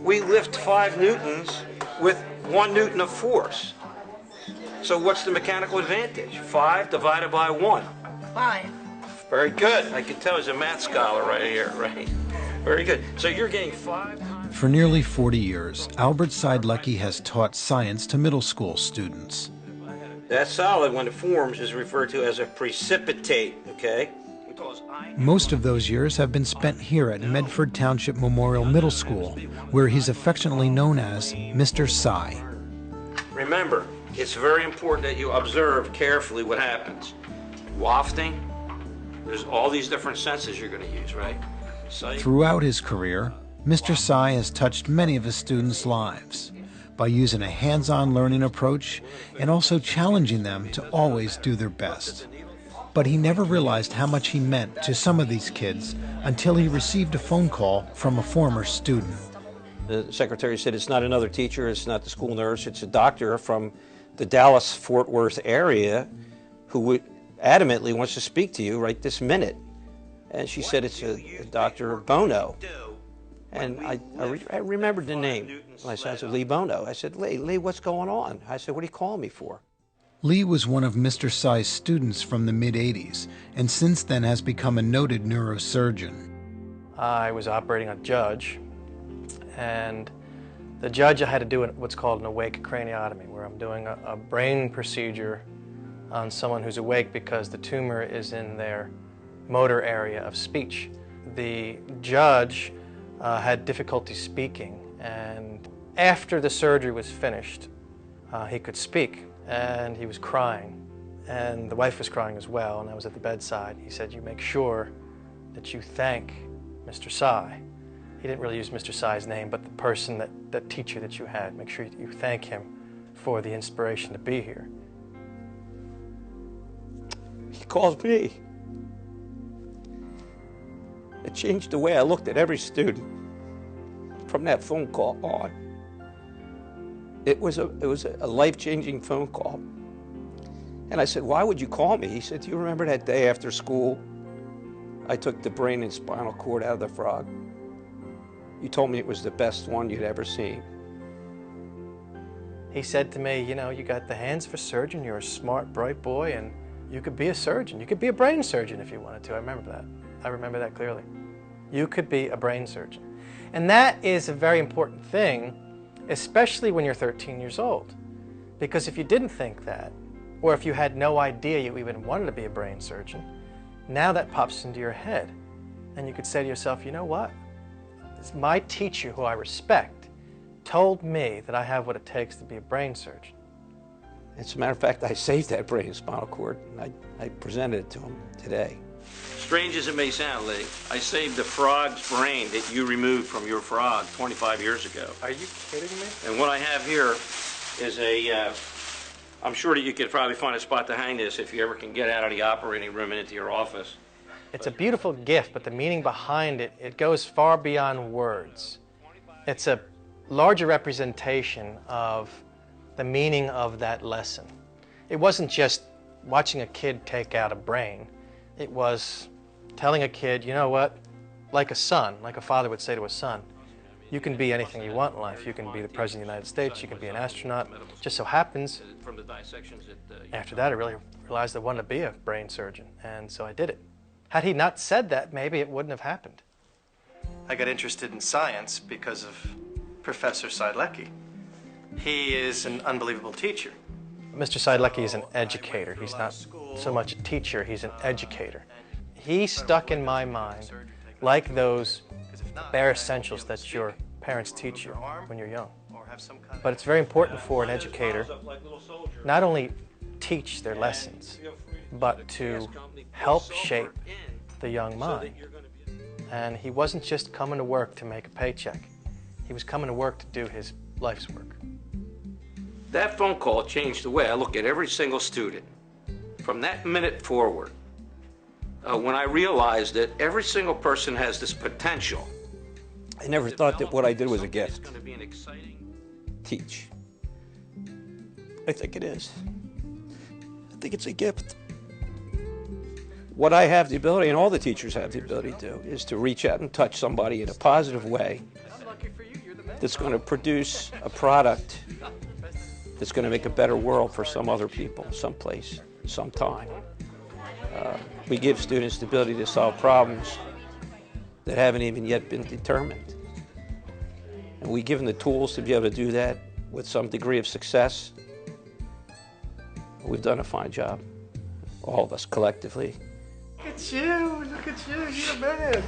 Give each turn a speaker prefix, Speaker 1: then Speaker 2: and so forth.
Speaker 1: we lift 5 newtons with 1 newton of force. So what's the mechanical advantage? 5 divided by 1.
Speaker 2: 5.
Speaker 1: Very good. I can tell he's a math scholar right here, right? Very good. So you're getting 5 times.
Speaker 3: For nearly 40 years, Albert Seidlecki has taught science to middle school students.
Speaker 1: That solid, when it forms, is referred to as a precipitate, okay?
Speaker 3: Most of those years have been spent here at Medford Township Memorial Middle School, where he's affectionately known as Mr. Sci.
Speaker 1: Remember, it's very important that you observe carefully what happens. Wafting, there's all these different senses you're going to use, right? Sight.
Speaker 3: Throughout his career, Mr. Sci has touched many of his students' lives by using a hands-on learning approach and also challenging them to always do their best. But he never realized how much he meant to some of these kids until he received a phone call from a former student.
Speaker 1: The secretary said, it's not another teacher, it's not the school nurse, it's a doctor from the Dallas-Fort Worth area who adamantly wants to speak to you right this minute. And she said, it's a Dr. Bono. And I remembered the name. I said, Lee Bono. I said, Lee, what's going on? I said, what are you calling me for?
Speaker 3: Lee was one of Mr. Sci's students from the mid-'80s, and since then has become a noted neurosurgeon.
Speaker 4: I was operating on a judge, and the judge, I had to do what's called an awake craniotomy, where I'm doing a brain procedure on someone who's awake because the tumor is in their motor area of speech. The judge had difficulty speaking, and after the surgery was finished, he could speak, and he was crying, and the wife was crying as well, and I was at the bedside. He said, you make sure that you thank Mr. Sci. He didn't really use Mr. Sci's name, but the person, that teacher that you had, make sure you thank him for the inspiration to be here.
Speaker 1: He calls me. It changed the way I looked at every student from that phone call on. It was a life-changing phone call. And I said, why would you call me? He said, do you remember that day after school I took the brain and spinal cord out of the frog? You told me it was the best one you'd ever seen.
Speaker 4: He said to me, you know, you got the hands of a surgeon, you're a smart, bright boy, and you could be a surgeon. You could be a brain surgeon if you wanted to. I remember that. I remember that clearly. You could be a brain surgeon. And that is a very important thing, especially when you're 13 years old. Because if you didn't think that, or if you had no idea you even wanted to be a brain surgeon, now that pops into your head. And you could say to yourself, you know what? My teacher, who I respect, told me that I have what it takes to be a brain surgeon.
Speaker 1: As a matter of fact, I saved that brain and spinal cord, and I presented it to him today. Strange as it may sound, Lee, I saved the frog's brain that you removed from your frog 25 years ago.
Speaker 4: Are you kidding me?
Speaker 1: And what I have here is I'm sure that you could probably find a spot to hang this if you ever can get out of the operating room and into your office.
Speaker 4: It's a beautiful gift, but the meaning behind it, it goes far beyond words. It's a larger representation of the meaning of that lesson. It wasn't just watching a kid take out a brain. It was telling a kid, you know what, like a son, like a father would say to a son, you can be anything you want in life. You can be the President of the United States, you can be an astronaut. Just so happens, after that I really realized I wanted to be a brain surgeon, and so I did it. Had he not said that, maybe it wouldn't have happened. I got interested in science because of Professor Seidlecki. He is an unbelievable teacher. Mr. Seidlecki is an educator. He's not so much a teacher, he's an educator. He stuck in my mind like those bare essentials that your parents teach you when you're young. But it's very important for an educator not only teach their lessons, but to help shape the young mind. And he wasn't just coming to work to make a paycheck. He was coming to work to do his life's work.
Speaker 1: That phone call changed the way I look at every single student. From that minute forward, when I realized that every single person has this potential. I never thought that what I did was a gift. Teach. I think it is. I think it's a gift. What I have the ability, and all the teachers have the ability to do, is to reach out and touch somebody in a positive way that's going to produce a product that's going to make a better world for some other people, someplace, sometime. We give students the ability to solve problems that haven't even yet been determined. And we give them the tools to be able to do that with some degree of success. We've done a fine job, all of us collectively.
Speaker 4: Look at you, you're a man.